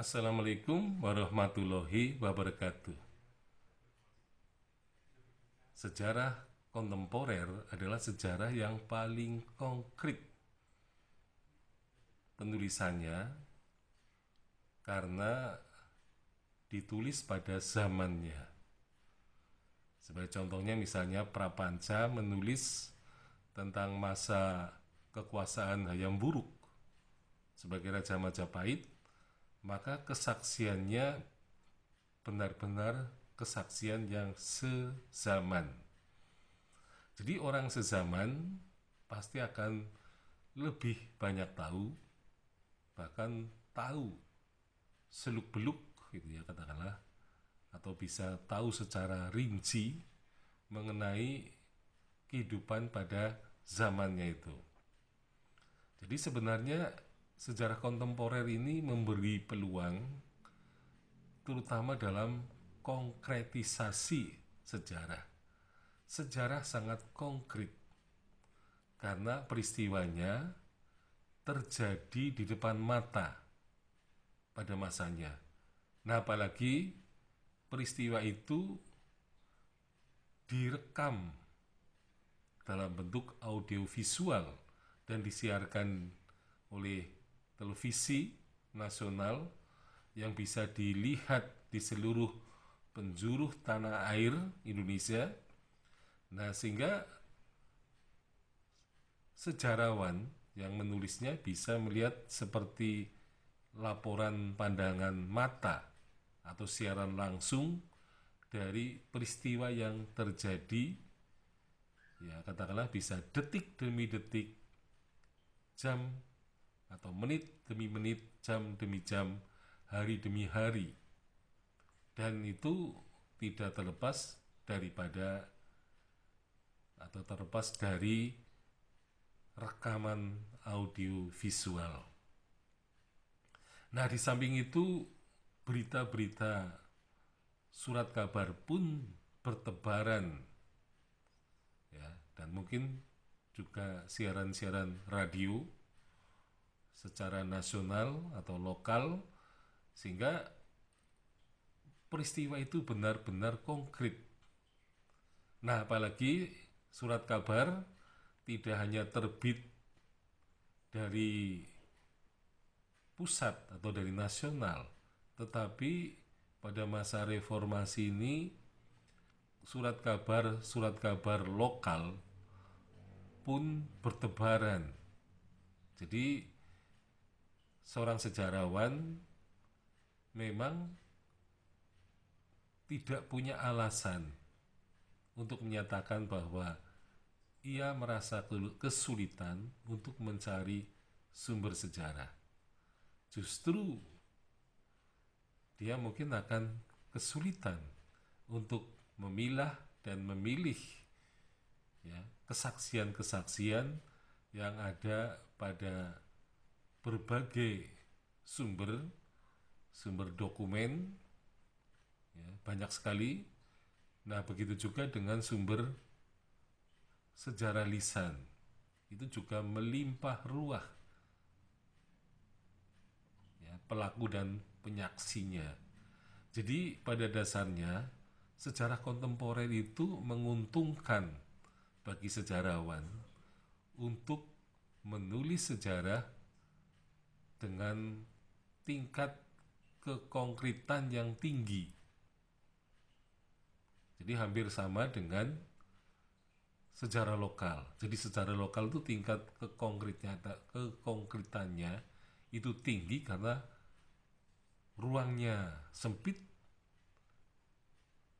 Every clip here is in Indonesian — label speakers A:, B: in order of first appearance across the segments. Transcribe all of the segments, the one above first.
A: Assalamualaikum warahmatullahi wabarakatuh. Sejarah kontemporer adalah sejarah yang paling konkret penulisannya karena ditulis pada zamannya. Sebagai contohnya misalnya Prapanca menulis tentang masa kekuasaan Hayam Wuruk sebagai Raja Majapahit, maka kesaksiannya benar-benar kesaksian yang sezaman. Jadi orang sezaman pasti akan lebih banyak tahu, bahkan tahu seluk-beluk gitu ya katakanlah, atau bisa tahu secara rinci mengenai kehidupan pada zamannya itu. Jadi sebenarnya sejarah kontemporer ini memberi peluang terutama dalam konkretisasi sejarah. Sejarah sangat konkret karena peristiwanya terjadi di depan mata pada masanya. Nah, apalagi peristiwa itu direkam dalam bentuk audiovisual dan disiarkan oleh televisi nasional yang bisa dilihat di seluruh penjuru tanah air Indonesia. Nah, sehingga sejarawan yang menulisnya bisa melihat seperti laporan pandangan mata atau siaran langsung dari peristiwa yang terjadi, ya katakanlah bisa detik demi detik, jam atau menit demi menit, jam demi jam, hari demi hari. Dan itu tidak terlepas daripada atau terlepas dari rekaman audio visual. Nah, di samping itu berita-berita surat kabar pun bertebaran ya, dan mungkin juga siaran-siaran radio secara nasional atau lokal, sehingga peristiwa itu benar-benar konkret. Nah, apalagi surat kabar tidak hanya terbit dari pusat atau dari nasional, tetapi pada masa reformasi ini surat kabar lokal pun bertebaran. Jadi seorang sejarawan memang tidak punya alasan untuk menyatakan bahwa ia merasa kesulitan untuk mencari sumber sejarah. Justru dia mungkin akan kesulitan untuk memilah dan memilih ya, kesaksian-kesaksian yang ada pada berbagai sumber dokumen ya, banyak sekali. Nah, begitu juga dengan sumber sejarah lisan, itu juga melimpah ruah ya, pelaku dan penyaksinya. Jadi pada dasarnya sejarah kontemporer itu menguntungkan bagi sejarawan untuk menulis sejarah dengan tingkat kekonkretan yang tinggi. Jadi hampir sama dengan sejarah lokal. Jadi sejarah lokal itu tingkat kekonkretannya itu tinggi karena ruangnya sempit,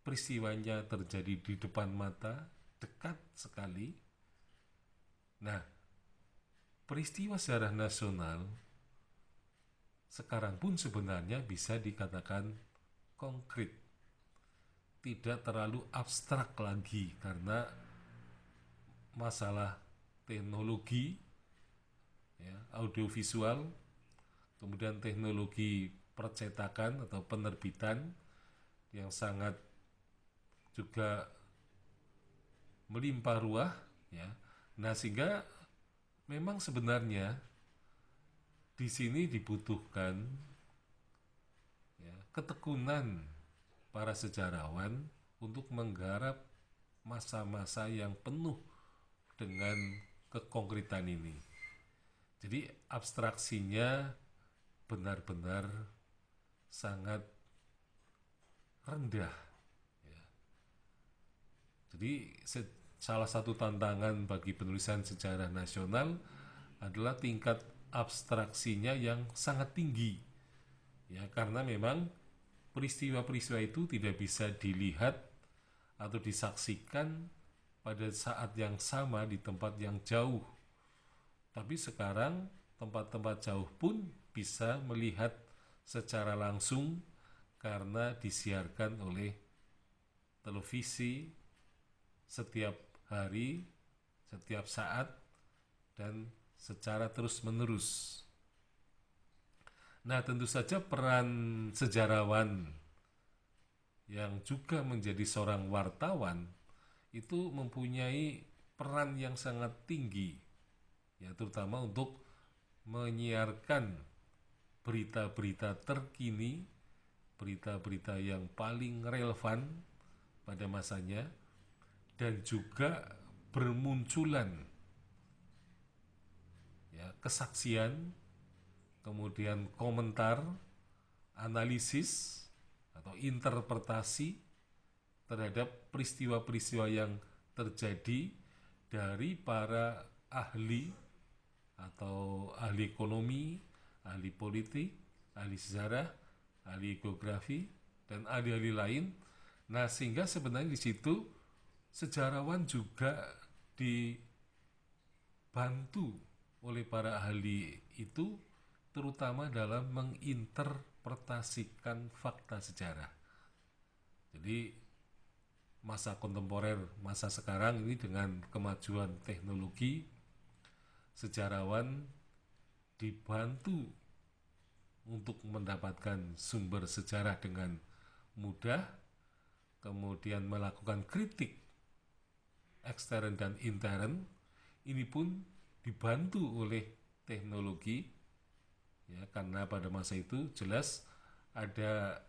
A: peristiwanya terjadi di depan mata, dekat sekali. Nah, peristiwa sejarah nasional sekarang pun sebenarnya bisa dikatakan konkret, tidak terlalu abstrak lagi karena masalah teknologi ya, audiovisual, kemudian teknologi percetakan atau penerbitan yang sangat juga melimpah ruah ya. Nah, sehingga memang sebenarnya di sini dibutuhkan ya, ketekunan para sejarawan untuk menggarap masa-masa yang penuh dengan kekonkretan ini. Jadi abstraksinya benar-benar sangat rendah. Ya. Jadi salah satu tantangan bagi penulisan sejarah nasional adalah tingkat abstraksinya yang sangat tinggi. Ya, karena memang peristiwa-peristiwa itu tidak bisa dilihat atau disaksikan pada saat yang sama di tempat yang jauh. Tapi sekarang tempat-tempat jauh pun bisa melihat secara langsung karena disiarkan oleh televisi setiap hari, setiap saat, dan secara terus-menerus. Nah, tentu saja peran sejarawan yang juga menjadi seorang wartawan itu mempunyai peran yang sangat tinggi, ya, terutama untuk menyiarkan berita-berita terkini, berita-berita yang paling relevan pada masanya, dan juga bermunculan, ya, kesaksian, kemudian komentar, analisis atau interpretasi terhadap peristiwa-peristiwa yang terjadi dari para ahli atau ahli ekonomi, ahli politik, ahli sejarah, ahli geografi, dan ahli-ahli lain. Nah, sehingga sebenarnya di situ sejarawan juga dibantu oleh para ahli itu, terutama dalam menginterpretasikan fakta sejarah. Jadi masa kontemporer, masa sekarang ini dengan kemajuan teknologi, sejarawan dibantu untuk mendapatkan sumber sejarah dengan mudah, kemudian melakukan kritik ekstern dan intern. Ini pun dibantu oleh teknologi, ya, karena pada masa itu jelas ada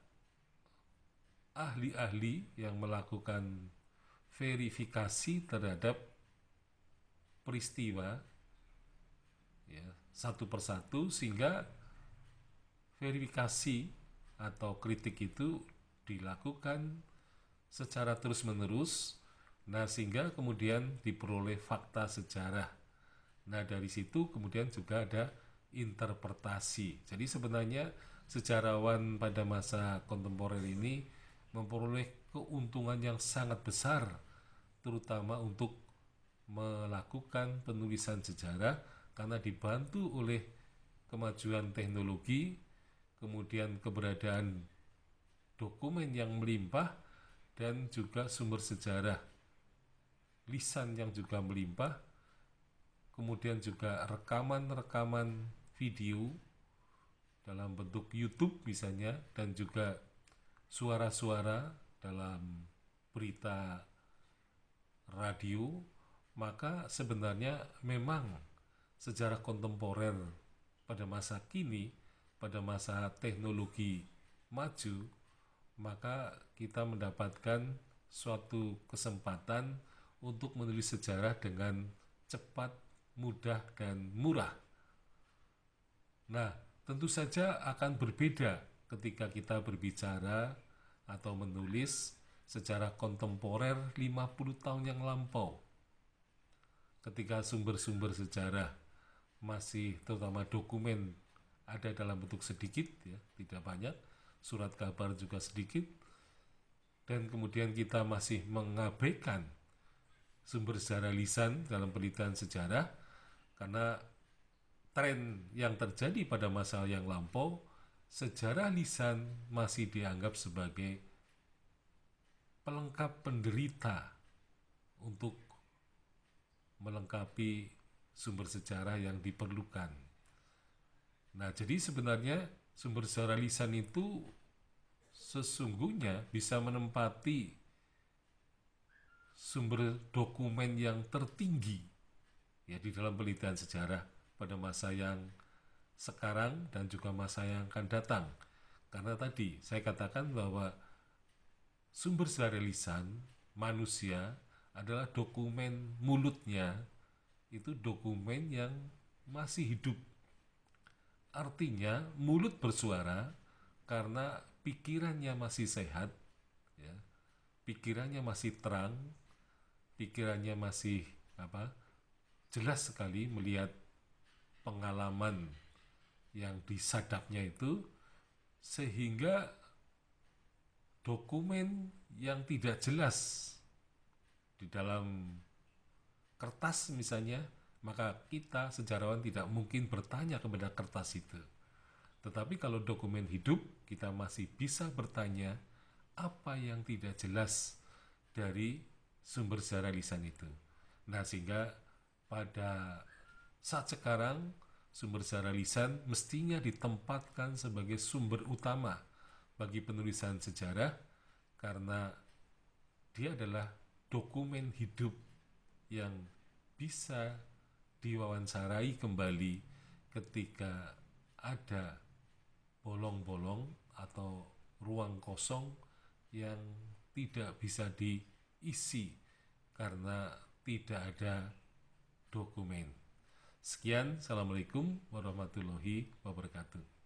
A: ahli-ahli yang melakukan verifikasi terhadap peristiwa, ya, satu persatu, sehingga verifikasi atau kritik itu dilakukan secara terus-menerus. Nah, sehingga kemudian diperoleh fakta sejarah. Nah, dari situ kemudian juga ada interpretasi. Jadi sebenarnya sejarawan pada masa kontemporer ini memperoleh keuntungan yang sangat besar, terutama untuk melakukan penulisan sejarah, karena dibantu oleh kemajuan teknologi, kemudian keberadaan dokumen yang melimpah, dan juga sumber sejarah lisan yang juga melimpah, kemudian juga rekaman-rekaman video dalam bentuk YouTube misalnya, dan juga suara-suara dalam berita radio. Maka sebenarnya memang sejarah kontemporer pada masa kini, pada masa teknologi maju, maka kita mendapatkan suatu kesempatan untuk menulis sejarah dengan cepat, mudah, dan murah. Nah, tentu saja akan berbeda ketika kita berbicara atau menulis sejarah kontemporer 50 tahun yang lampau. Ketika sumber-sumber sejarah masih, terutama dokumen, ada dalam bentuk sedikit, ya, tidak banyak, surat kabar juga sedikit, dan kemudian kita masih mengabaikan sumber sejarah lisan dalam penelitian sejarah, karena tren yang terjadi pada masa yang lampau, sejarah lisan masih dianggap sebagai pelengkap penderita untuk melengkapi sumber sejarah yang diperlukan. Nah, jadi sebenarnya sumber sejarah lisan itu sesungguhnya bisa menempati sumber dokumen yang tertinggi, ya, di dalam penelitian sejarah pada masa yang sekarang dan juga masa yang akan datang. Karena tadi saya katakan bahwa sumber secara lisan manusia adalah dokumen mulutnya, itu dokumen yang masih hidup. Artinya mulut bersuara karena pikirannya masih sehat, ya, pikirannya masih terang, pikirannya masih jelas sekali melihat pengalaman yang disadapnya itu, sehingga dokumen yang tidak jelas di dalam kertas misalnya, maka kita sejarawan tidak mungkin bertanya kepada kertas itu. Tetapi kalau dokumen hidup, kita masih bisa bertanya apa yang tidak jelas dari sumber sejarah lisan itu. Nah, sehingga pada saat sekarang sumber sejarah lisan mestinya ditempatkan sebagai sumber utama bagi penulisan sejarah, karena dia adalah dokumen hidup yang bisa diwawancarai kembali ketika ada bolong-bolong atau ruang kosong yang tidak bisa diisi karena tidak ada dokumen. Sekian, Assalamualaikum warahmatullahi wabarakatuh.